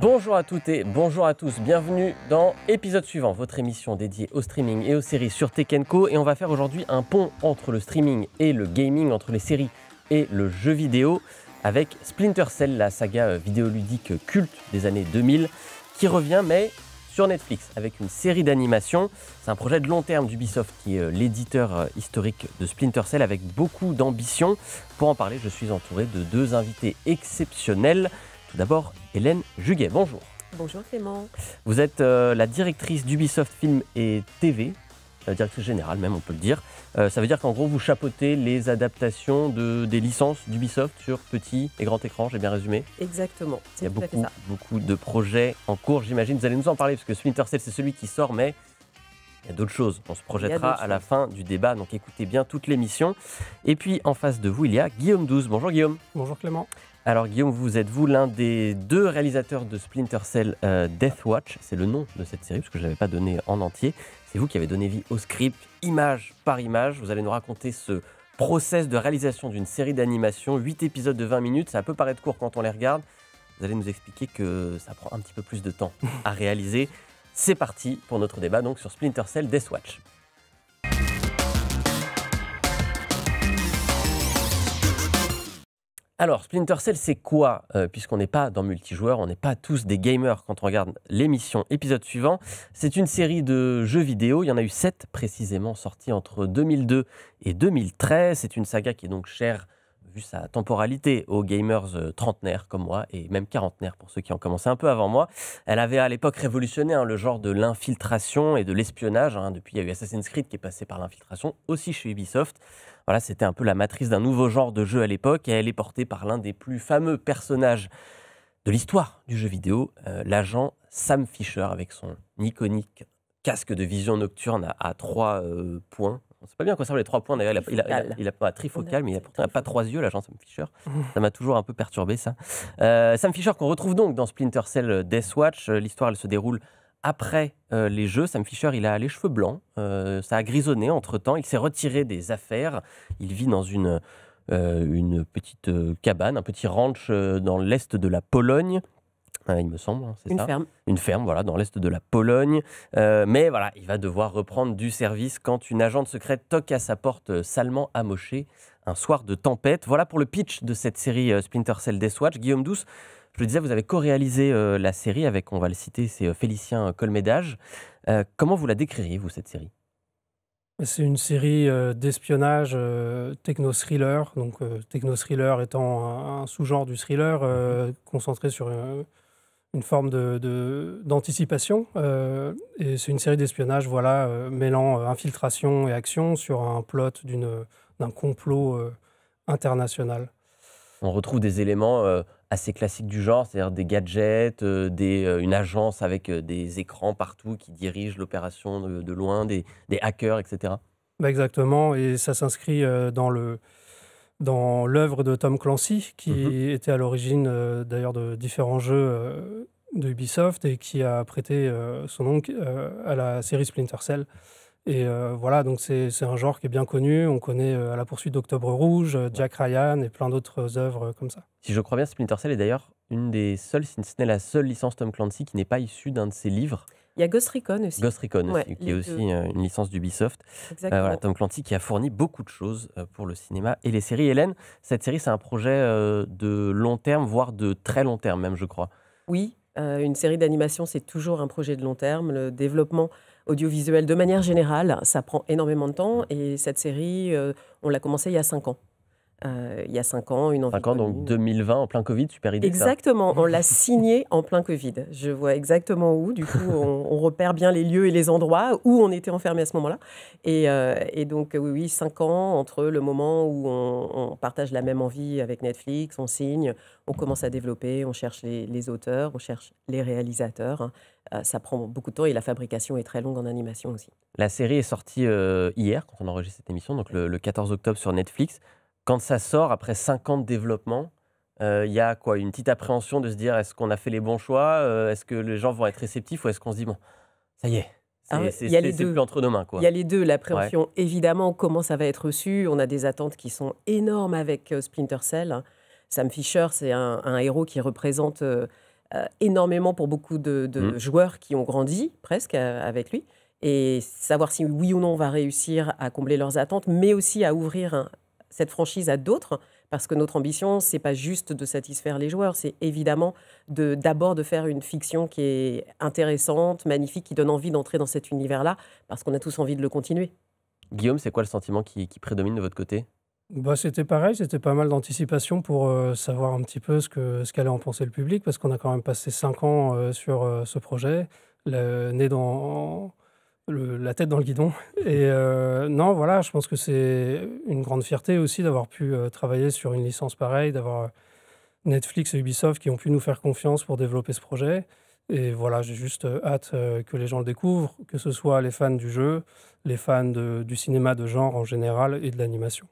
Bonjour à toutes et bonjour à tous, bienvenue dans épisode suivant, votre émission dédiée au streaming et aux séries sur Tech & Co. Et on va faire aujourd'hui un pont entre le streaming et le gaming, entre les séries et le jeu vidéo, avec Splinter Cell, la saga vidéoludique culte des années 2000, qui revient mais sur Netflix, avec une série d'animation. C'est un projet de long terme d'Ubisoft, qui est l'éditeur historique de Splinter Cell, avec beaucoup d'ambition. Pour en parler, je suis entouré de deux invités exceptionnels. Tout d'abord, Hélène Juguet, bonjour. Bonjour Clément. Vous êtes la directrice d'Ubisoft Film et TV, directrice générale même, on peut le dire. Ça veut dire qu'en gros, vous chapeautez les adaptations des licences d'Ubisoft sur petit et grand écran, j'ai bien résumé? Exactement, il y a beaucoup de projets en cours, j'imagine. Vous allez nous en parler, parce que Splinter Cell, c'est celui qui sort, mais il y a d'autres choses. On se projettera à la fin du débat, donc écoutez bien toute l'émission. Et puis, en face de vous, il y a Guillaume Douze. Bonjour Guillaume. Bonjour Clément. Alors Guillaume, vous êtes l'un des deux réalisateurs de Splinter Cell Death Watch. C'est le nom de cette série, parce que je ne l'avais pas donné en entier. C'est vous qui avez donné vie au script, image par image. Vous allez nous raconter ce process de réalisation d'une série d'animation, 8 épisodes de 20 minutes. Ça peut paraître court quand on les regarde. Vous allez nous expliquer que ça prend un petit peu plus de temps à réaliser. C'est parti pour notre débat donc sur Splinter Cell Death Watch. Alors, Splinter Cell, c'est quoi? Puisqu'on n'est pas dans multijoueur, on n'est pas tous des gamers quand on regarde l'émission épisode suivant. C'est une série de jeux vidéo. Il y en a eu 7 précisément sortis entre 2002 et 2013. C'est une saga qui est donc chère, vu sa temporalité, aux gamers trentenaires comme moi, et même quarantenaires pour ceux qui ont commencé un peu avant moi. Elle avait à l'époque révolutionné le genre de l'infiltration et de l'espionnage. Depuis, il y a eu Assassin's Creed qui est passé par l'infiltration, aussi chez Ubisoft. Voilà, c'était un peu la matrice d'un nouveau genre de jeu à l'époque, et elle est portée par l'un des plus fameux personnages de l'histoire du jeu vidéo, l'agent Sam Fisher, avec son iconique casque de vision nocturne à 3 points. On ne sait pas bien à quoi servent les 3 points, d'ailleurs. Il n'a pas trifocal, mais il n'a pas 3 yeux, l'agent Sam Fisher. Ça m'a toujours un peu perturbé, ça. Sam Fisher, qu'on retrouve donc dans Splinter Cell Death Watch. L'histoire, elle se déroule après les jeux. Sam Fisher, il a les cheveux blancs, ça a grisonné entre-temps, il s'est retiré des affaires, il vit dans une petite cabane, un petit ranch dans l'est de la Pologne, il me semble, c'est ça ? Une ferme, voilà, dans l'est de la Pologne. Mais voilà, il va devoir reprendre du service quand une agente secrète toque à sa porte salement amochée un soir de tempête. Voilà pour le pitch de cette série Splinter Cell Death Watch. Guillaume Douce, je le disais, vous avez co-réalisé la série avec, on va le citer, c'est Félicien Colmédage. Comment vous la décririez, vous, cette série ? C'est une série d'espionnage techno-thriller. Donc, techno-thriller étant un sous-genre du thriller concentré sur une forme d'anticipation. Et c'est une série d'espionnage, voilà, mêlant infiltration et action sur un plot d'un complot international. On retrouve des éléments assez classiques du genre, c'est-à-dire des gadgets, une agence avec des écrans partout qui dirigent l'opération de loin, des hackers, etc. Exactement, et ça s'inscrit dans l'œuvre de Tom Clancy, qui était à l'origine d'ailleurs de différents jeux de Ubisoft et qui a prêté son nom à la série Splinter Cell. Et voilà, donc c'est un genre qui est bien connu. On connaît À la poursuite d'Octobre Rouge, Jack Ryan et plein d'autres œuvres comme ça. Si je crois bien, Splinter Cell est d'ailleurs une des seules, si ce n'est la seule licence Tom Clancy qui n'est pas issue d'un de ses livres. Il y a Ghost Recon aussi. Ghost Recon aussi, qui est aussi une licence d'Ubisoft. Voilà, Tom Clancy qui a fourni beaucoup de choses pour le cinéma et les séries. Hélène, cette série, c'est un projet de long terme, voire de très long terme même, je crois. Oui, une série d'animation, c'est toujours un projet de long terme. Le développement audiovisuel, de manière générale, ça prend énormément de temps. Et cette série, on l'a commencée il y a 5 ans. Il y a 5 ans, une envie. 5 ans, donc 2020, en plein Covid, super idée. Exactement, on l'a signé en plein Covid. Je vois exactement où. Du coup, on repère bien les lieux et les endroits où on était enfermés à ce moment-là. Et donc, oui, 5 ans entre le moment où on partage la même envie avec Netflix, on signe, on commence à développer, on cherche les auteurs, on cherche les réalisateurs. Ça prend beaucoup de temps et la fabrication est très longue en animation aussi. La série est sortie hier, quand on enregistre cette émission, donc le 14 octobre sur Netflix. Quand ça sort, après 5 ans de développement, il y a quoi, une petite appréhension de se dire est-ce qu'on a fait les bons choix, est-ce que les gens vont être réceptifs, ou est-ce qu'on se dit bon, ça y est, c'est plus entre nos mains, quoi. Il y a les deux, l'appréhension, évidemment, comment ça va être reçu. On a des attentes qui sont énormes avec Splinter Cell. Sam Fisher, c'est un héros qui représente énormément pour beaucoup de joueurs qui ont grandi presque avec lui. Et savoir si oui ou non on va réussir à combler leurs attentes, mais aussi à ouvrir cette franchise à d'autres. Parce que notre ambition, c'est pas juste de satisfaire les joueurs, c'est évidemment d'abord de faire une fiction qui est intéressante, magnifique, qui donne envie d'entrer dans cet univers-là, parce qu'on a tous envie de le continuer. Guillaume, c'est quoi le sentiment qui prédomine de votre côté? Bah, c'était pareil, c'était pas mal d'anticipation pour savoir un petit peu ce qu'allait en penser le public, parce qu'on a quand même passé 5 ans sur ce projet, né dans la tête dans le guidon. Et non, voilà, je pense que c'est une grande fierté aussi d'avoir pu travailler sur une licence pareille, d'avoir Netflix et Ubisoft qui ont pu nous faire confiance pour développer ce projet. Et voilà, j'ai juste hâte que les gens le découvrent, que ce soit les fans du jeu, les fans du cinéma de genre en général et de l'animation.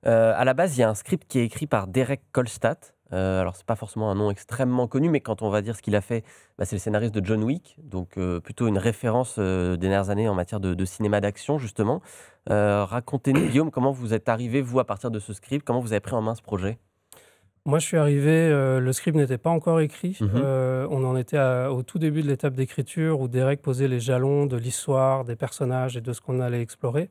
À la base, il y a un script qui est écrit par Derek Kolstad. Alors, c'est pas forcément un nom extrêmement connu, mais quand on va dire ce qu'il a fait, bah, c'est le scénariste de John Wick, donc plutôt une référence des dernières années en matière de cinéma d'action, justement. Racontez-nous, Guillaume, comment vous êtes arrivé, vous, à partir de ce script, comment vous avez pris en main ce projet? Moi, je suis arrivé, le script n'était pas encore écrit. On en était au tout début de l'étape d'écriture où Derek posait les jalons de l'histoire, des personnages et de ce qu'on allait explorer.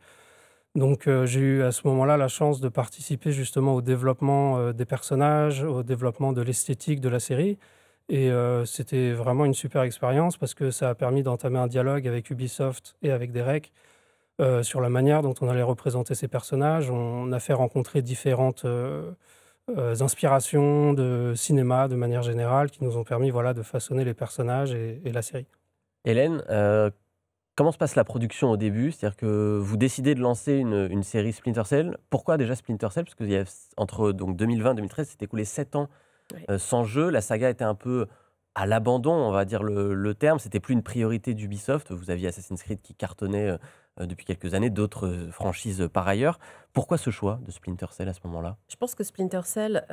Donc, j'ai eu à ce moment-là la chance de participer justement au développement des personnages, au développement de l'esthétique de la série. Et c'était vraiment une super expérience parce que ça a permis d'entamer un dialogue avec Ubisoft et avec Derek sur la manière dont on allait représenter ces personnages. On a fait rencontrer différentes inspirations de cinéma de manière générale qui nous ont permis voilà, de façonner les personnages et la série. Hélène, comment se passe la production au début? C'est-à-dire que vous décidez de lancer une série Splinter Cell. Pourquoi déjà Splinter Cell? Parce que entre donc 2020 et 2013, s'est écoulé 7 ans sans jeu. La saga était un peu à l'abandon, on va dire le terme. C'était plus une priorité d'Ubisoft. Vous aviez Assassin's Creed qui cartonnait depuis quelques années, d'autres franchises par ailleurs. Pourquoi ce choix de Splinter Cell à ce moment-là? Je pense que Splinter Cell,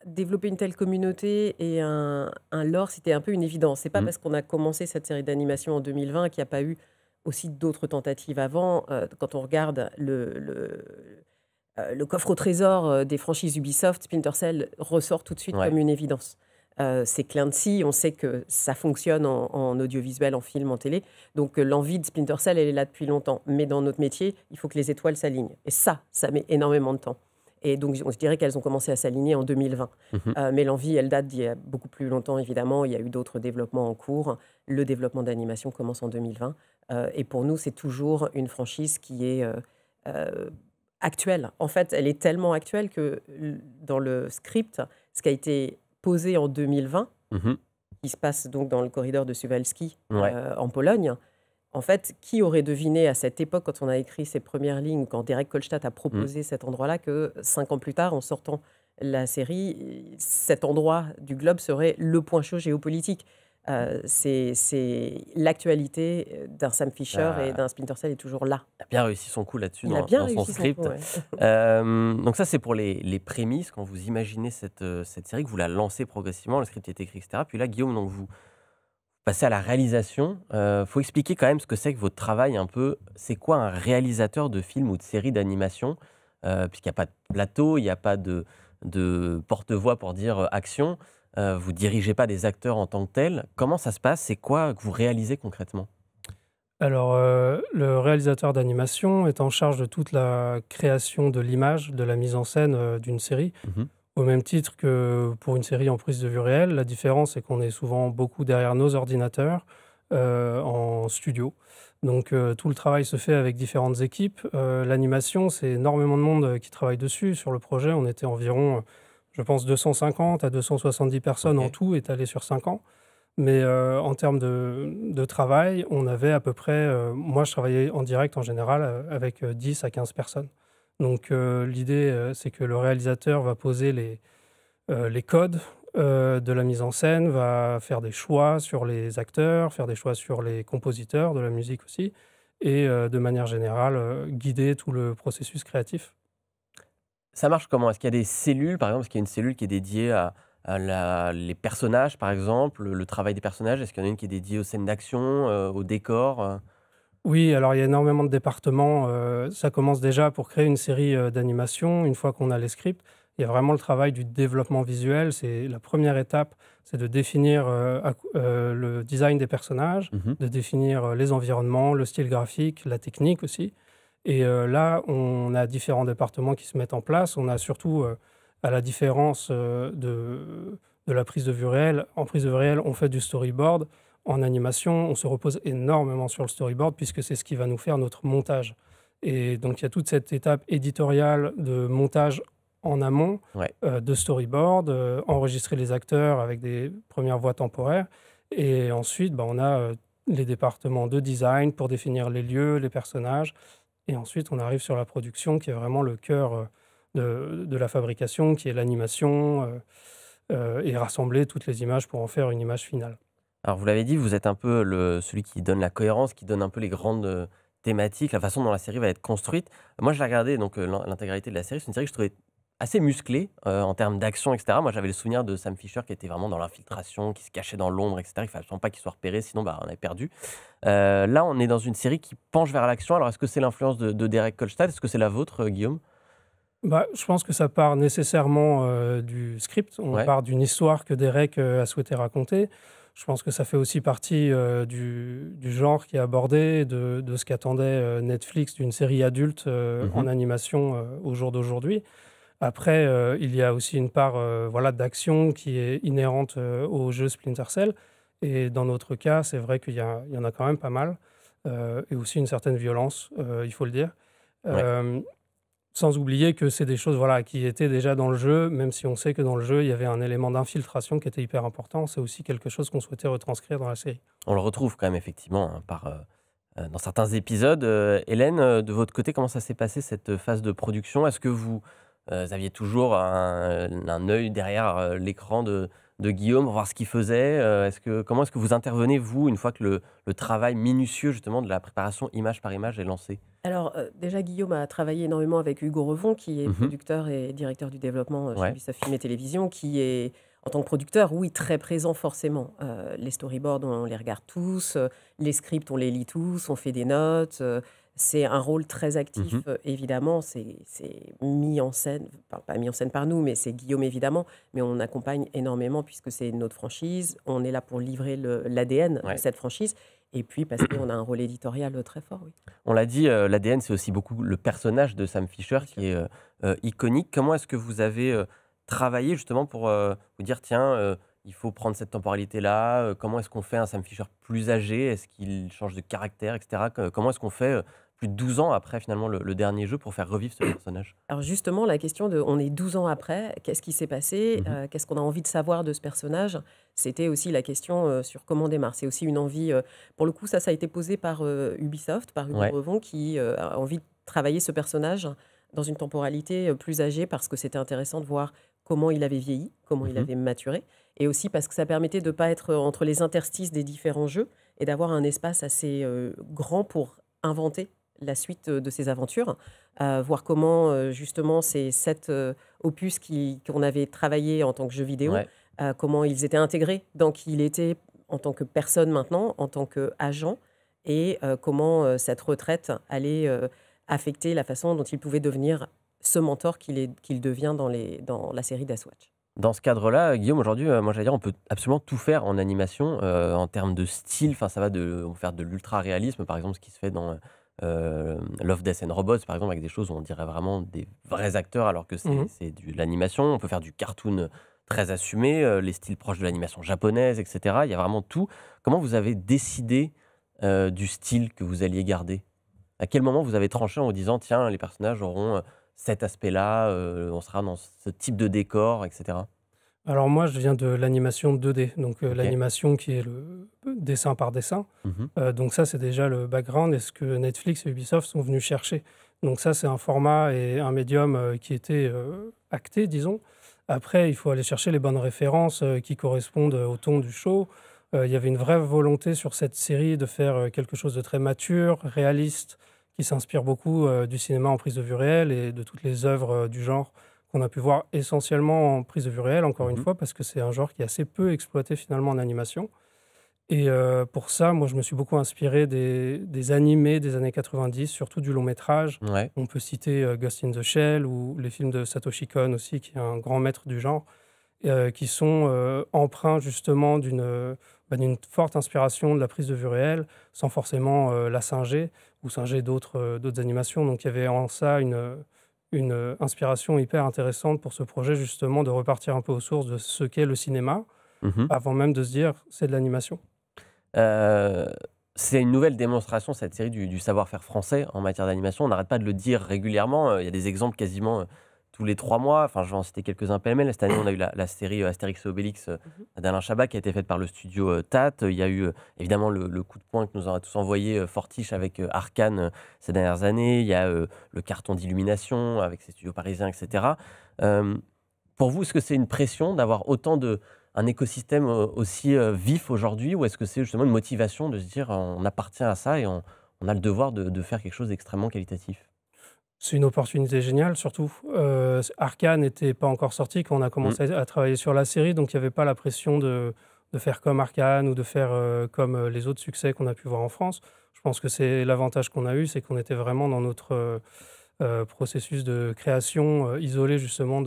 développer une telle communauté et un lore, c'était un peu une évidence. C'est pas parce qu'on a commencé cette série d'animation en 2020 qu'il n'y a pas eu aussi d'autres tentatives avant. Quand on regarde le coffre au trésor des franchises Ubisoft, Splinter Cell ressort tout de suite comme une évidence. C'est Clancy, on sait que ça fonctionne en audiovisuel, en film, en télé. Donc l'envie de Splinter Cell, elle est là depuis longtemps. Mais dans notre métier, il faut que les étoiles s'alignent. Et ça met énormément de temps. Et donc je dirais qu'elles ont commencé à s'aligner en 2020. Mais l'envie, elle date d'il y a beaucoup plus longtemps, évidemment. Il y a eu d'autres développements en cours. Le développement d'animation commence en 2020. Et pour nous, c'est toujours une franchise qui est actuelle. En fait, elle est tellement actuelle que dans le script, ce qui a été posé en 2020, qui se passe donc dans le corridor de Suwalski en Pologne. En fait, qui aurait deviné à cette époque, quand on a écrit ces premières lignes, quand Derek Kolstad a proposé cet endroit-là, que 5 ans plus tard, en sortant la série, cet endroit du globe serait le point chaud géopolitique. C'est l'actualité d'un Sam Fisher et d'un Splinter Cell est toujours là. Il a bien réussi son coup là-dessus Il a dans bien son réussi son script. coup, ouais. Donc ça, c'est pour les prémices, quand vous imaginez cette série, que vous la lancez progressivement, le script est écrit, etc. Puis là, Guillaume, donc vous passez à la réalisation. Faut expliquer quand même ce que c'est que votre travail un peu. C'est quoi un réalisateur de film ou de série d'animation? Puisqu'il n'y a pas de plateau, il n'y a pas de porte-voix pour dire action. Vous dirigez pas des acteurs en tant que tels. Comment ça se passe? C'est quoi que vous réalisez concrètement? Alors, le réalisateur d'animation est en charge de toute la création de l'image, de la mise en scène d'une série. Au même titre que pour une série en prise de vue réelle, la différence est qu'on est souvent beaucoup derrière nos ordinateurs en studio. Donc tout le travail se fait avec différentes équipes. L'animation, c'est énormément de monde qui travaille dessus. Sur le projet, on était environ, je pense, 250 à 270 personnes en tout, étalées sur 5 ans. Mais en termes de travail, on avait à peu près... moi, je travaillais en direct en général avec 10 à 15 personnes. Donc l'idée, c'est que le réalisateur va poser les codes de la mise en scène, va faire des choix sur les acteurs, faire des choix sur les compositeurs de la musique aussi, et de manière générale, guider tout le processus créatif. Ça marche comment? Est-ce qu'il y a des cellules, par exemple? Est-ce qu'il y a une cellule qui est dédiée à les personnages, par exemple, le travail des personnages? Est-ce qu'il y en a une qui est dédiée aux scènes d'action, au décor? Oui, alors il y a énormément de départements. Ça commence déjà pour créer une série d'animation. Une fois qu'on a les scripts, il il y a vraiment le travail du développement visuel. C'est la première étape, c'est de définir le design des personnages, de définir les environnements, le style graphique, la technique aussi. Et là, on a différents départements qui se mettent en place. On a surtout, à la différence de la prise de vue réelle, en prise de vue réelle, on fait du storyboard. En animation, on se repose énormément sur le storyboard puisque c'est ce qui va nous faire notre montage. Et donc, il y a toute cette étape éditoriale de montage en amont, de storyboard, enregistrer les acteurs avec des premières voix temporaires. Et ensuite, on a les départements de design pour définir les lieux, les personnages. Et ensuite, on arrive sur la production qui est vraiment le cœur de la fabrication, qui est l'animation, et rassembler toutes les images pour en faire une image finale. Alors, vous l'avez dit, vous êtes un peu celui qui donne la cohérence, qui donne un peu les grandes thématiques, la façon dont la série va être construite. Moi, je l'ai regardé, donc l'intégralité de la série. C'est une série que je trouvais assez musclée en termes d'action, etc. Moi, j'avais le souvenir de Sam Fisher qui était vraiment dans l'infiltration, qui se cachait dans l'ombre, etc. Il ne fallait absolument pas qu'il soit repéré, sinon on avait perdu. Là, on est dans une série qui penche vers l'action. Alors, est-ce que c'est l'influence de Derek Kolstad? Est-ce que c'est la vôtre, Guillaume? Je pense que ça part nécessairement du script. On part d'une histoire que Derek a souhaité raconter. Je pense que ça fait aussi partie du genre qui est abordé, de ce qu'attendait Netflix d'une série adulte en animation au jour d'aujourd'hui. Après, il y a aussi une part d'action qui est inhérente au jeu Splinter Cell. Et dans notre cas, c'est vrai qu'il y en a quand même pas mal. Et aussi une certaine violence, il faut le dire. Sans oublier que c'est des choses qui étaient déjà dans le jeu, même si on sait que dans le jeu, il y avait un élément d'infiltration qui était hyper important. C'est aussi quelque chose qu'on souhaitait retranscrire dans la série. On le retrouve quand même effectivement dans certains épisodes. Hélène, de votre côté, comment ça s'est passé cette phase de production? Est-ce que vous aviez toujours un œil derrière l'écran de Guillaume pour voir ce qu'il faisait? Comment est-ce que vous intervenez, vous, une fois que le travail minutieux justement de la préparation image par image est lancé? Alors, déjà, Guillaume a travaillé énormément avec Hugo Revon, qui est producteur et directeur du développement chez Ubisoft Film et Télévision, qui est, en tant que producteur, oui, très présent forcément. Les storyboards, on les regarde tous, les scripts, on les lit tous, on fait des notes. C'est un rôle très actif, évidemment. C'est mis en scène, enfin, pas mis en scène par nous, mais c'est Guillaume, évidemment. Mais on accompagne énormément puisque c'est notre franchise. On est là pour livrer l'ADN de cette franchise. Et puis parce qu'on a un rôle éditorial très fort, oui. On l'a dit, l'ADN, c'est aussi beaucoup le personnage de Sam Fisher qui est iconique. Comment est-ce que vous avez travaillé justement pour vous dire, tiens, il faut prendre cette temporalité-là? Comment est-ce qu'on fait un Sam Fisher plus âgé? Est-ce qu'il change de caractère, etc. Comment est-ce qu'on fait plus de 12 ans après finalement le dernier jeu pour faire revivre ce personnage? Alors justement, la question de on est 12 ans après, qu'est-ce qui s'est passé? Qu'est-ce qu'on a envie de savoir de ce personnage? C'était aussi la question sur comment on démarre. C'est aussi une envie, pour le coup, ça a été posé par Ubisoft, par Hugo Revon, qui a envie de travailler ce personnage dans une temporalité plus âgée parce que c'était intéressant de voir comment il avait vieilli, comment il avait maturé, et aussi parce que ça permettait de ne pas être entre les interstices des différents jeux et d'avoir un espace assez grand pour inventer la suite de ses aventures, voir comment justement ces 7 opus qu'on avait travaillé en tant que jeu vidéo, comment ils étaient intégrés dans qui il était en tant que personne maintenant, en tant qu'agent, et comment cette retraite allait affecter la façon dont il pouvait devenir ce mentor qu'il devient dans la série Death Watch. Dans ce cadre-là, Guillaume, aujourd'hui, moi j'allais dire, on peut absolument tout faire en animation en termes de style. Enfin, ça va on peut faire de l'ultra-réalisme, par exemple, ce qui se fait dans Love, Death and Robots, par exemple, avec des choses où on dirait vraiment des vrais acteurs, alors que c'est de l'animation. On peut faire du cartoon très assumé, les styles proches de l'animation japonaise, etc. Il y a vraiment tout. Comment vous avez décidé du style que vous alliez garder? À quel moment vous avez tranché en vous disant, tiens, les personnages auront cet aspect-là, on sera dans ce type de décor, etc. Alors moi, je viens de l'animation 2D, donc l'animation qui est le dessin par dessin. Donc ça, c'est déjà le background et ce que Netflix et Ubisoft sont venus chercher. Donc ça, c'est un format et un médium qui était acté, disons. Après, il faut aller chercher les bonnes références qui correspondent au ton du show. Il y avait une vraie volonté sur cette série de faire quelque chose de très mature, réaliste, qui s'inspire beaucoup du cinéma en prise de vue réelle et de toutes les œuvres du genre qu'on a pu voir essentiellement en prise de vue réelle, encore une fois, parce que c'est un genre qui est assez peu exploité finalement en animation. Et pour ça, moi, je me suis beaucoup inspiré des animés des années 90, surtout du long métrage. Ouais. On peut citer Ghost in the Shell ou les films de Satoshi Kon aussi, qui est un grand maître du genre, qui sont empreints justement d'une forte inspiration de la prise de vue réelle, sans forcément la singer ou singer d'autres animations. Donc il y avait en ça une inspiration hyper intéressante pour ce projet, justement, de repartir un peu aux sources de ce qu'est le cinéma, Mhm. avant même de se dire c'est de l'animation. Euh, c'est une nouvelle démonstration, cette série, du savoir-faire français en matière d'animation. On n'arrête pas de le dire régulièrement. Il y a des exemples quasiment tous les 3 mois. Enfin, je vais en citer quelques-uns pêle-mêle. Cette année, on a eu la série Astérix et Obélix d'Alain Chabat qui a été faite par le studio TAT. Il y a eu évidemment le coup de poing que nous aura tous envoyé Fortiche avec Arcane ces dernières années. Il y a le carton d'Illumination avec ses studios parisiens, etc. Euh, pour vous, est-ce que c'est une pression d'avoir un écosystème aussi vif aujourd'hui, ou est-ce que c'est justement une motivation de se dire on appartient à ça et on a le devoir de faire quelque chose d'extrêmement qualitatif? C'est une opportunité géniale, surtout. Arcane n'était pas encore sorti quand on a commencé à travailler sur la série, donc il n'y avait pas la pression de faire comme Arcane ou de faire comme les autres succès qu'on a pu voir en France. Je pense que c'est l'avantage qu'on a eu, c'est qu'on était vraiment dans notre processus de création isolé justement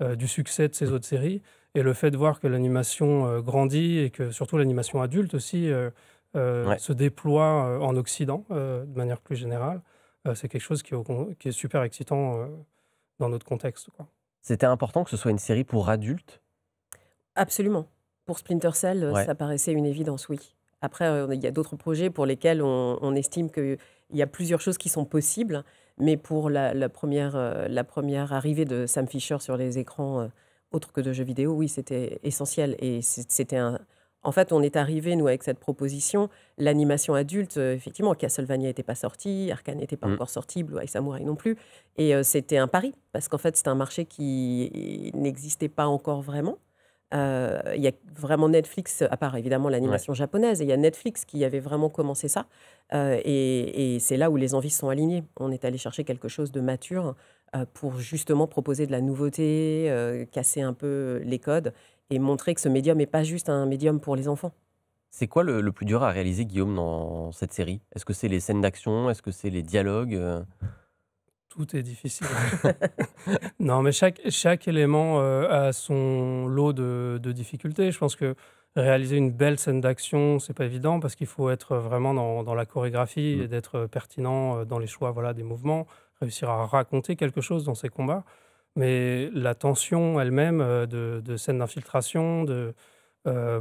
du succès de ces autres séries. Et le fait de voir que l'animation grandit et que surtout l'animation adulte aussi Ouais. se déploie en Occident de manière plus générale, c'est quelque chose qui est super excitant dans notre contexte, quoi. C'était important que ce soit une série pour adultes? Absolument. Pour Splinter Cell, Ouais. ça paraissait une évidence, oui. Après, il y a d'autres projets pour lesquels on estime qu'il y a plusieurs choses qui sont possibles, mais pour la première arrivée de Sam Fisher sur les écrans autres que de jeux vidéo, oui, c'était essentiel. Et c'était en fait, on est arrivé, nous, avec cette proposition. L'animation adulte, effectivement, Castlevania n'était pas sorti, Arcane n'était pas Mm. encore sorti, Blue Eye Samurai non plus. Et c'était un pari, parce qu'en fait, c'est un marché qui n'existait pas encore vraiment. Il y a vraiment Netflix, à part évidemment Ouais. l'animation japonaise, et il y a Netflix qui avait vraiment commencé ça. Et c'est là où les envies se sont alignées. On est allé chercher quelque chose de mature pour justement proposer de la nouveauté, casser un peu les codes et montrer que ce médium n'est pas juste un médium pour les enfants. C'est quoi le plus dur à réaliser, Guillaume, dans cette série? Est-ce que c'est les scènes d'action? Est-ce que c'est les dialogues? Tout est difficile. Non, mais chaque élément a son lot de difficultés. Je pense que réaliser une belle scène d'action, c'est pas évident parce qu'il faut être vraiment dans la chorégraphie et Mm. d'être pertinent dans les choix, voilà, des mouvements, réussir à raconter quelque chose dans ces combats. Mais la tension elle-même de scènes d'infiltration,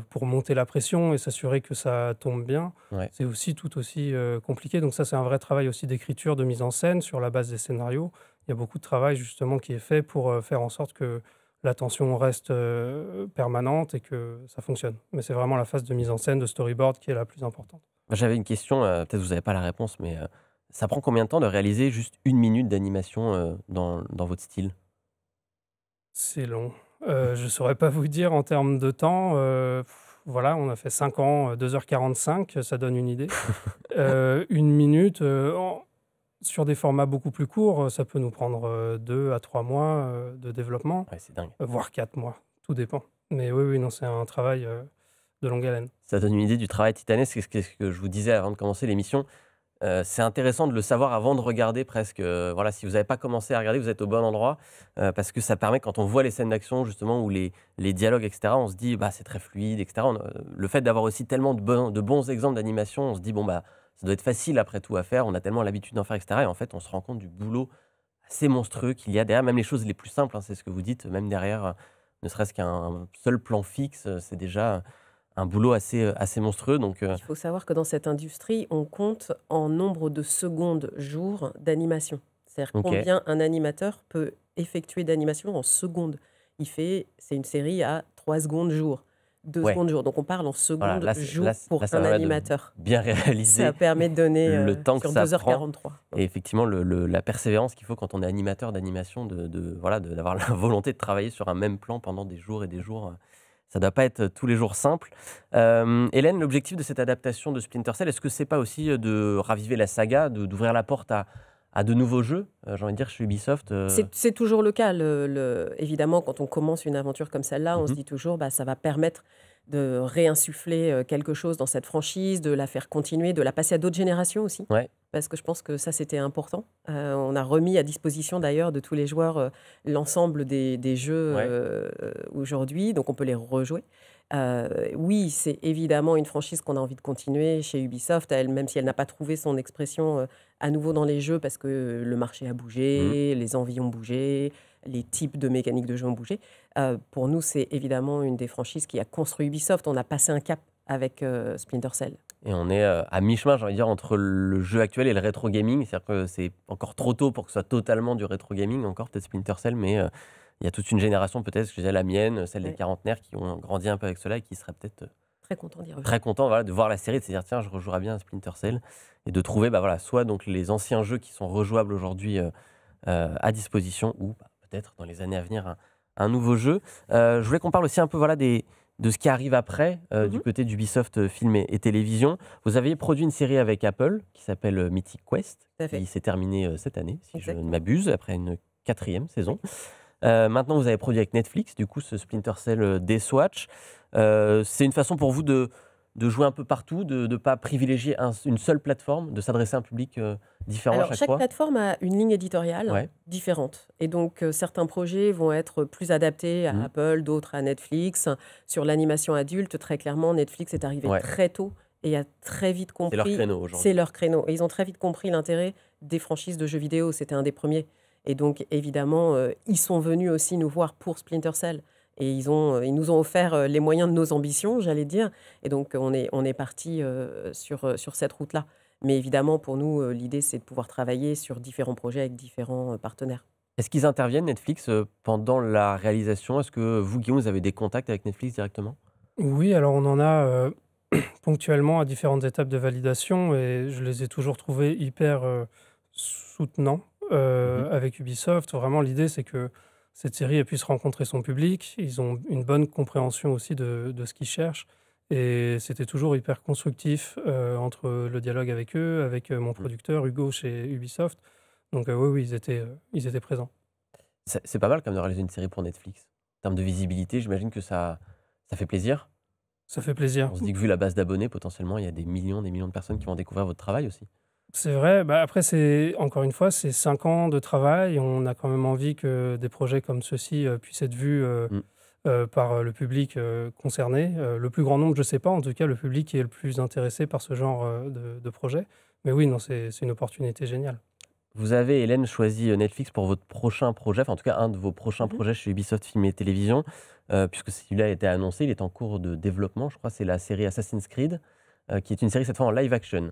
pour monter la pression et s'assurer que ça tombe bien, Ouais. c'est aussi tout aussi compliqué. Donc ça, c'est un vrai travail aussi d'écriture, de mise en scène sur la base des scénarios. Il y a beaucoup de travail justement qui est fait pour faire en sorte que la tension reste permanente et que ça fonctionne. Mais c'est vraiment la phase de mise en scène, de storyboard qui est la plus importante. J'avais une question, peut-être vous n'avez pas la réponse, mais ça prend combien de temps de réaliser juste 1 minute d'animation dans votre style? C'est long. Je ne saurais pas vous dire en termes de temps. Voilà, on a fait 5 ans, 2h45, ça donne une idée. 1 minute, sur des formats beaucoup plus courts, ça peut nous prendre 2 à 3 mois de développement, Ouais, c'est dingue. voire 4 mois, tout dépend. Mais oui, oui, non, c'est un travail de longue haleine. Ça donne une idée du travail titanesque. C'est ce que je vous disais avant de commencer l'émission. C'est intéressant de le savoir avant de regarder presque. Voilà, si vous n'avez pas commencé à regarder, vous êtes au bon endroit. Parce que ça permet, quand on voit les scènes d'action, justement, ou les dialogues, etc., on se dit, bah, c'est très fluide, etc. Le fait d'avoir aussi tellement de bons exemples d'animation, on se dit, bon, bah, ça doit être facile après tout à faire. On a tellement l'habitude d'en faire, etc. Et en fait, on se rend compte du boulot assez monstrueux qu'il y a derrière. Même les choses les plus simples, hein, c'est ce que vous dites, même derrière, ne serait-ce qu'un seul plan fixe, c'est déjà un boulot assez monstrueux. Donc, Il faut savoir que dans cette industrie, on compte en nombre de secondes, jours d'animation. C'est-à-dire ok. combien un animateur peut effectuer d'animation en secondes. C'est une série à 3 secondes jour, 2 Ouais. secondes jour. Donc on parle en Voilà, secondes là, jour pour là, ça un permet de animateur. bien réaliser Ça permet de donner le temps que sur ça 2h43. et effectivement la persévérance qu'il faut quand on est animateur d'animation, voilà, d'avoir la volonté de travailler sur un même plan pendant des jours et des jours. Ça ne doit pas être tous les jours simple. Hélène, l'objectif de cette adaptation de Splinter Cell, est-ce que c'est pas aussi de raviver la saga, d'ouvrir la porte à de nouveaux jeux, j'ai envie de dire, chez Ubisoft? C'est toujours le cas. Évidemment, quand on commence une aventure comme celle-là, on se dit toujours bah, ça va permettre de réinsuffler quelque chose dans cette franchise, de la faire continuer, de la passer à d'autres générations aussi. Ouais. Parce que je pense que ça, c'était important. On a remis à disposition d'ailleurs de tous les joueurs l'ensemble des jeux Ouais. aujourd'hui, donc on peut les rejouer. Oui, c'est évidemment une franchise qu'on a envie de continuer chez Ubisoft, même si elle n'a pas trouvé son expression à nouveau dans les jeux, parce que le marché a bougé, les envies ont bougé, les types de mécaniques de jeu ont bougé. Pour nous, c'est évidemment une des franchises qui a construit Ubisoft. On a passé un cap avec Splinter Cell. Et on est à mi-chemin, j'ai envie de dire, entre le jeu actuel et le rétro gaming. C'est-à-dire que c'est encore trop tôt pour que ce soit totalement du rétro gaming, encore peut-être Splinter Cell, mais il y a toute une génération, peut-être, je disais la mienne, celle des Ouais. quarantenaires, qui ont grandi un peu avec cela et qui seraient peut-être Très content d'y revenir. très contents de voir la série, de se dire tiens, je rejouerai bien à Splinter Cell, et de trouver soit donc les anciens jeux qui sont rejouables aujourd'hui à disposition, ou peut-être dans les années à venir un nouveau jeu. Je voulais qu'on parle aussi un peu de ce qui arrive après, du côté d'Ubisoft film et télévision. Vous aviez produit une série avec Apple qui s'appelle Mythic Quest, Tout à fait. qui s'est terminée cette année, si je ne Exactement. m'abuse, après une 4e saison. Maintenant, vous avez produit avec Netflix, du coup, ce Splinter Cell Deathwatch. C'est une façon pour vous de jouer un peu partout, de ne pas privilégier une seule plateforme, de s'adresser à un public différent à Alors, chaque chaque fois. plateforme a une ligne éditoriale Ouais. différente. Et donc, certains projets vont être plus adaptés à Mhm. Apple, d'autres à Netflix. Sur l'animation adulte, très clairement, Netflix est arrivé Ouais. très tôt et a très vite C'est leur compris. créneau aujourd'hui. C'est leur créneau. Et ils ont très vite compris l'intérêt des franchises de jeux vidéo. C'était un des premiers. Et donc, évidemment, ils sont venus aussi nous voir pour Splinter Cell. Et ils nous ont offert les moyens de nos ambitions, j'allais dire. Et donc, on est parti sur cette route-là. Mais évidemment, pour nous, l'idée, c'est de pouvoir travailler sur différents projets avec différents partenaires. Est-ce qu'ils interviennent, Netflix, pendant la réalisation? Est-ce que vous, Guillaume, vous avez des contacts avec Netflix directement? Oui, alors on en a ponctuellement à différentes étapes de validation et je les ai toujours trouvés hyper soutenants avec Ubisoft. Vraiment, l'idée, c'est que cette série elle puisse rencontrer son public. Ils ont une bonne compréhension aussi de ce qu'ils cherchent. Et c'était toujours hyper constructif entre le dialogue avec eux, avec mon producteur Hugo chez Ubisoft. Donc oui, oui, ils étaient présents. C'est pas mal quand même de réaliser une série pour Netflix. En termes de visibilité, j'imagine que ça fait plaisir. Ça fait plaisir. On se dit que vu la base d'abonnés, potentiellement, il y a des millions de personnes qui vont découvrir votre travail aussi. C'est vrai. Bah, après, encore une fois, c'est 5 ans de travail. On a quand même envie que des projets comme ceux-ci puissent être vus par le public concerné. Le plus grand nombre, je ne sais pas. En tout cas, le public qui est le plus intéressé par ce genre de projet. Mais oui, non, c'est une opportunité géniale. Vous avez, Hélène, choisi Netflix pour votre prochain projet, enfin en tout cas un de vos prochains Mhm. projets chez Ubisoft Film et Télévision, puisque celui-là a été annoncé, il est en cours de développement, je crois, c'est la série Assassin's Creed, qui est une série cette fois en live action.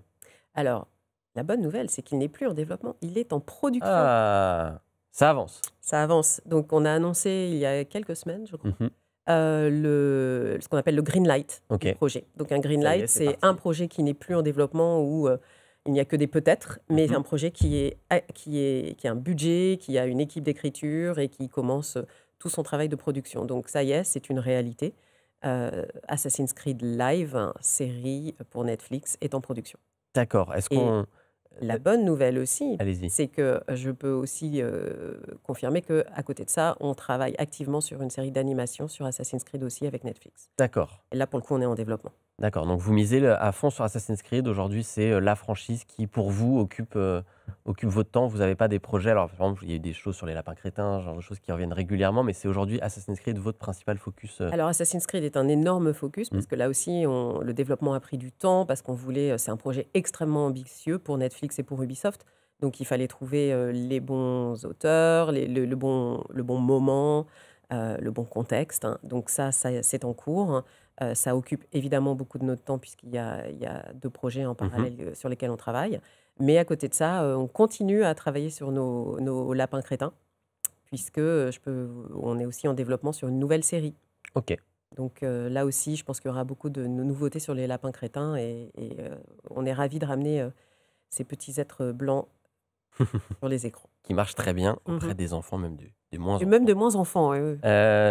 Alors, la bonne nouvelle, c'est qu'il n'est plus en développement, il est en production. Ah, ça avance. Ça avance. Donc, on a annoncé il y a quelques semaines, je crois, Mhm. ce qu'on appelle le green light Ok. du projet. Donc, un green Ça y est, light, c'est c'est parti. un projet qui n'est plus en développement où il n'y a que des peut-être, mais Mhm. un projet qui a un budget, qui a une équipe d'écriture et qui commence tout son travail de production. Donc, ça y est, c'est une réalité. Assassin's Creed Live, série pour Netflix, est en production. D'accord. Est-ce Et qu'on... La bonne nouvelle aussi, Allez-y. c'est que je peux aussi confirmer qu'à côté de ça, on travaille activement sur une série d'animation sur Assassin's Creed aussi avec Netflix. D'accord. Et là, pour le coup, on est en développement. D'accord. Donc vous misez à fond sur Assassin's Creed. Aujourd'hui, c'est la franchise qui, pour vous, occupe votre temps. Vous n'avez pas des projets. Alors, par exemple, il y a eu des choses sur les lapins crétins, genre de choses qui reviennent régulièrement, mais c'est aujourd'hui Assassin's Creed votre principal focus. Alors, Assassin's Creed est un énorme focus parce Mm. que là aussi, le développement a pris du temps parce qu'on voulait. C'est un projet extrêmement ambitieux pour Netflix et pour Ubisoft. Donc, il fallait trouver les bons auteurs, le bon moment, le bon contexte, hein. Donc, ça c'est en cours, hein. Ça occupe évidemment beaucoup de notre temps puisqu'il y a 2 projets en parallèle sur lesquels on travaille. Mais à côté de ça, on continue à travailler sur nos lapins crétins puisque on est aussi en développement sur une nouvelle série. Ok. Donc là aussi, je pense qu'il y aura beaucoup de nouveautés sur les lapins crétins et on est ravis de ramener ces petits êtres blancs sur les écrans. Qui marche très bien auprès Mhm. des enfants, même des moins Et enfants. même de moins enfants. Ouais.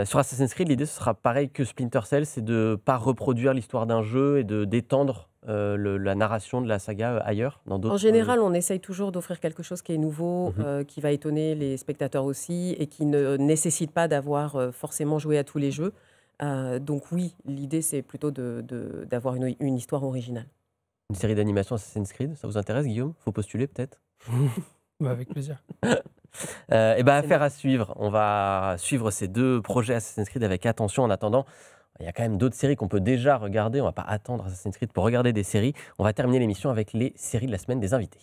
Sur Assassin's Creed, l'idée ce sera pareil que Splinter Cell, c'est de ne pas reproduire l'histoire d'un jeu et d'étendre la narration de la saga ailleurs, dans d'autres. En général, on essaye toujours d'offrir quelque chose qui est nouveau, Mhm. qui va étonner les spectateurs aussi et qui ne nécessite pas d'avoir forcément joué à tous les jeux. Donc oui, l'idée, c'est plutôt d'avoir une histoire originale. Une série d'animation Assassin's Creed, ça vous intéresse, Guillaume? Faut postuler peut-être? Bah, avec plaisir. Et ben, affaire à suivre. On va suivre ces 2 projets Assassin's Creed avec attention. En attendant, il y a quand même d'autres séries qu'on peut déjà regarder. On va pas attendre Assassin's Creed pour regarder des séries. On va terminer l'émission avec les séries de la semaine des invités.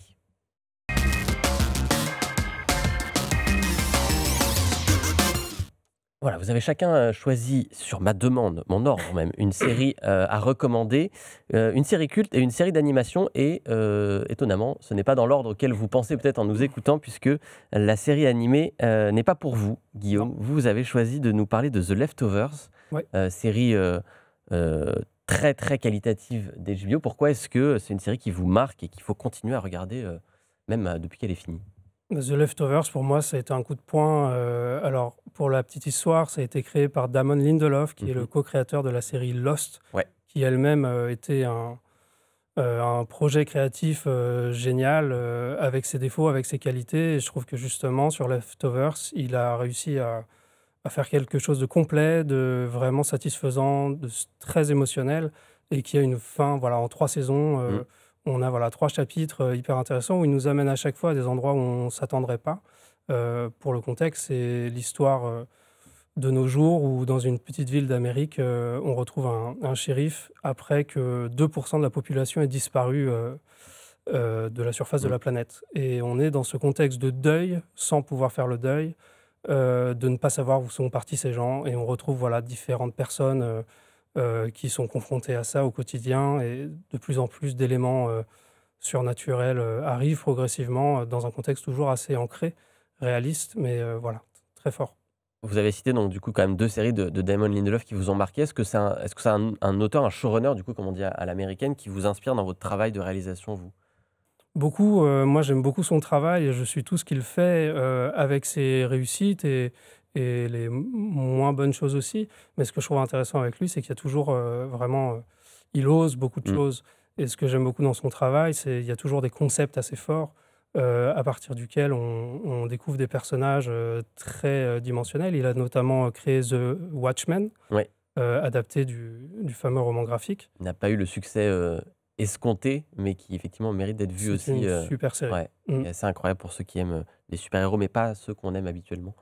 Voilà, vous avez chacun choisi, sur ma demande, mon ordre même, une série à recommander, une série culte et une série d'animation. Et étonnamment, ce n'est pas dans l'ordre auquel vous pensez peut-être en nous écoutant, puisque la série animée n'est pas pour vous, Guillaume. Vous avez choisi de nous parler de The Leftovers, Ouais. série très très qualitative d'HBO. Pourquoi est-ce que c'est une série qui vous marque et qu'il faut continuer à regarder, même depuis qu'elle est finie? The Leftovers, pour moi, ça a été un coup de poing. Alors, pour la petite histoire, ça a été créé par Damon Lindelof, qui est le co-créateur de la série Lost, Ouais. qui elle-même était un projet créatif génial, avec ses défauts, avec ses qualités. Et je trouve que justement, sur Leftovers, il a réussi à faire quelque chose de complet, de vraiment satisfaisant, de très émotionnel, et qui a une fin, voilà, en 3 saisons. On a 3 chapitres hyper intéressants où il nous amène à chaque fois à des endroits où on ne s'attendrait pas. Pour le contexte, c'est l'histoire de nos jours où, dans une petite ville d'Amérique, on retrouve un shérif après que 2% de la population ait disparu de la surface de la planète. Et on est dans ce contexte de deuil, sans pouvoir faire le deuil, de ne pas savoir où sont partis ces gens. Et on retrouve différentes personnes qui sont confrontés à ça au quotidien, et de plus en plus d'éléments surnaturels arrivent progressivement dans un contexte toujours assez ancré, réaliste, mais très fort. Vous avez cité donc du coup quand même 2 séries de Damon Lindelof qui vous ont marqué. Est-ce que c'est un auteur, un showrunner du coup, comme on dit à l'américaine, qui vous inspire dans votre travail de réalisation, vous? Beaucoup, moi j'aime beaucoup son travail et je suis tout ce qu'il fait, avec ses réussites et les moins bonnes choses aussi. Mais ce que je trouve intéressant avec lui, c'est qu'il y a toujours il ose beaucoup de choses. Et ce que j'aime beaucoup dans son travail, c'est qu'il y a toujours des concepts assez forts, à partir duquel on découvre des personnages très dimensionnels. Il a notamment créé The Watchmen, Ouais. Adapté du fameux roman graphique. Il n'a pas eu le succès escompté, mais qui effectivement mérite d'être vu C'est aussi. une super série. Ouais, et assez incroyable pour ceux qui aiment les super-héros, mais pas ceux qu'on aime habituellement.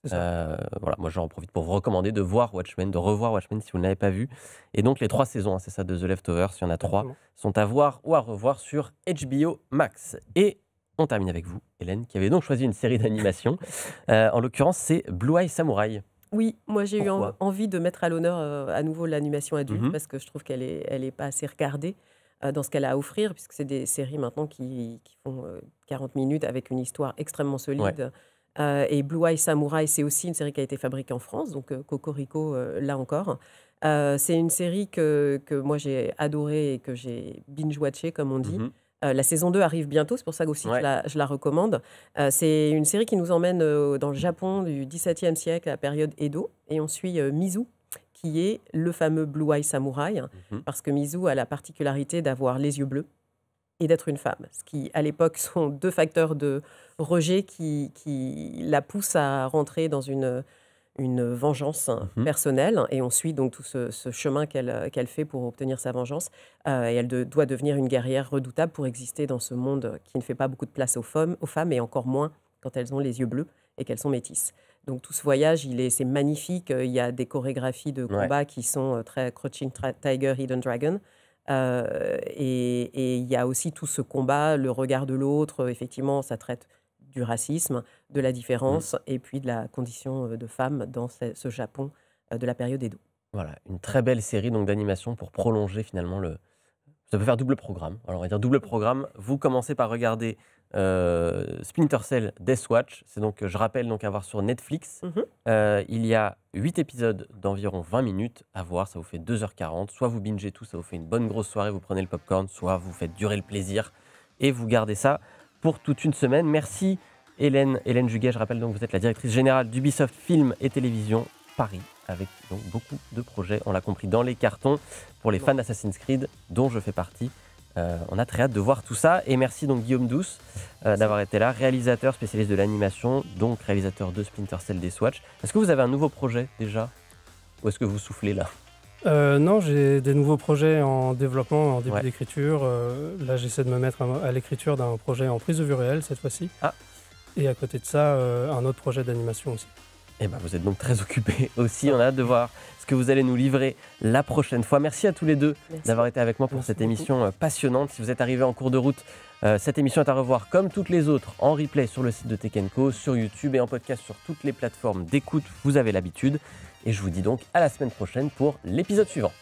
C'est ça. Voilà, moi j'en profite pour vous recommander de voir Watchmen, de revoir Watchmen si vous ne l'avez pas vu. Et donc les 3 saisons, c'est ça, de The Leftovers, il y en a 3, Exactement. sont à voir ou à revoir sur HBO Max. Et on termine avec vous, Hélène, qui avait donc choisi une série d'animation. En l'occurrence, c'est Blue Eye Samurai. Oui, moi j'ai eu Pourquoi? envie de mettre à l'honneur à nouveau l'animation adulte, Mhm. parce que je trouve qu'elle est pas assez regardée dans ce qu'elle a à offrir, puisque c'est des séries maintenant qui font 40 minutes avec une histoire extrêmement solide. Et Blue Eye Samurai, c'est aussi une série qui a été fabriquée en France, donc Cocorico, là encore. C'est une série que moi j'ai adorée et que j'ai binge-watchée, comme on dit. Mhm. La saison 2 arrive bientôt, c'est pour ça aussi Ouais. je la recommande. C'est une série qui nous emmène dans le Japon du XVIIe siècle, à la période Edo, et on suit Mizu, qui est le fameux Blue Eye Samurai, Mhm. parce que Mizu a la particularité d'avoir les yeux bleus et d'être une femme, ce qui, à l'époque, sont 2 facteurs de rejet qui la poussent à rentrer dans une vengeance personnelle. Et on suit donc tout ce chemin qu'elle fait pour obtenir sa vengeance. Et elle doit devenir une guerrière redoutable pour exister dans ce monde qui ne fait pas beaucoup de place aux femmes, et encore moins quand elles ont les yeux bleus et qu'elles sont métisses. Donc tout ce voyage, c'est magnifique. Il y a des chorégraphies de combat qui sont très Crouching Tiger, Hidden Dragon. Et il y a aussi tout ce combat, le regard de l'autre. Effectivement, ça traite du racisme, de la différence et puis de la condition de femme dans ce Japon de la période Edo. Voilà, une très belle série donc d'animation pour prolonger finalement le. Ça peut faire double programme. Alors on va dire double programme. Vous commencez par regarder Splinter Cell Death Watch. C'est donc, je rappelle, donc à voir sur Netflix. Il y a 8 épisodes d'environ 20 minutes à voir. Ça vous fait 2h40. Soit vous bingez tout, ça vous fait une bonne grosse soirée, vous prenez le popcorn, soit vous faites durer le plaisir et vous gardez ça pour toute une semaine. Merci Hélène Juguet. Je rappelle donc que vous êtes la directrice générale d'Ubisoft Film et Télévision Paris, avec donc beaucoup de projets, on l'a compris, dans les cartons pour les fans d'Assassin's Creed, dont je fais partie. On a très hâte de voir tout ça. Et merci donc Guillaume Douce d'avoir été là, réalisateur spécialiste de l'animation, donc réalisateur de Splinter Cell Death Watch. Est-ce que vous avez un nouveau projet déjà ? Ou est-ce que vous soufflez là? Non, j'ai des nouveaux projets en développement, en début Ouais. d'écriture. Là, j'essaie de me mettre à l'écriture d'un projet en prise de vue réelle cette fois-ci. Ah. Et à côté de ça, un autre projet d'animation aussi. Eh ben, vous êtes donc très occupés aussi. On a hâte de voir ce que vous allez nous livrer la prochaine fois. Merci à tous les deux Merci. d'avoir été avec moi pour Merci cette beaucoup. émission passionnante. Si vous êtes arrivés en cours de route, cette émission est à revoir comme toutes les autres en replay sur le site de Tech & Co, sur YouTube et en podcast sur toutes les plateformes d'écoute. Vous avez l'habitude. Et je vous dis donc à la semaine prochaine pour l'épisode suivant.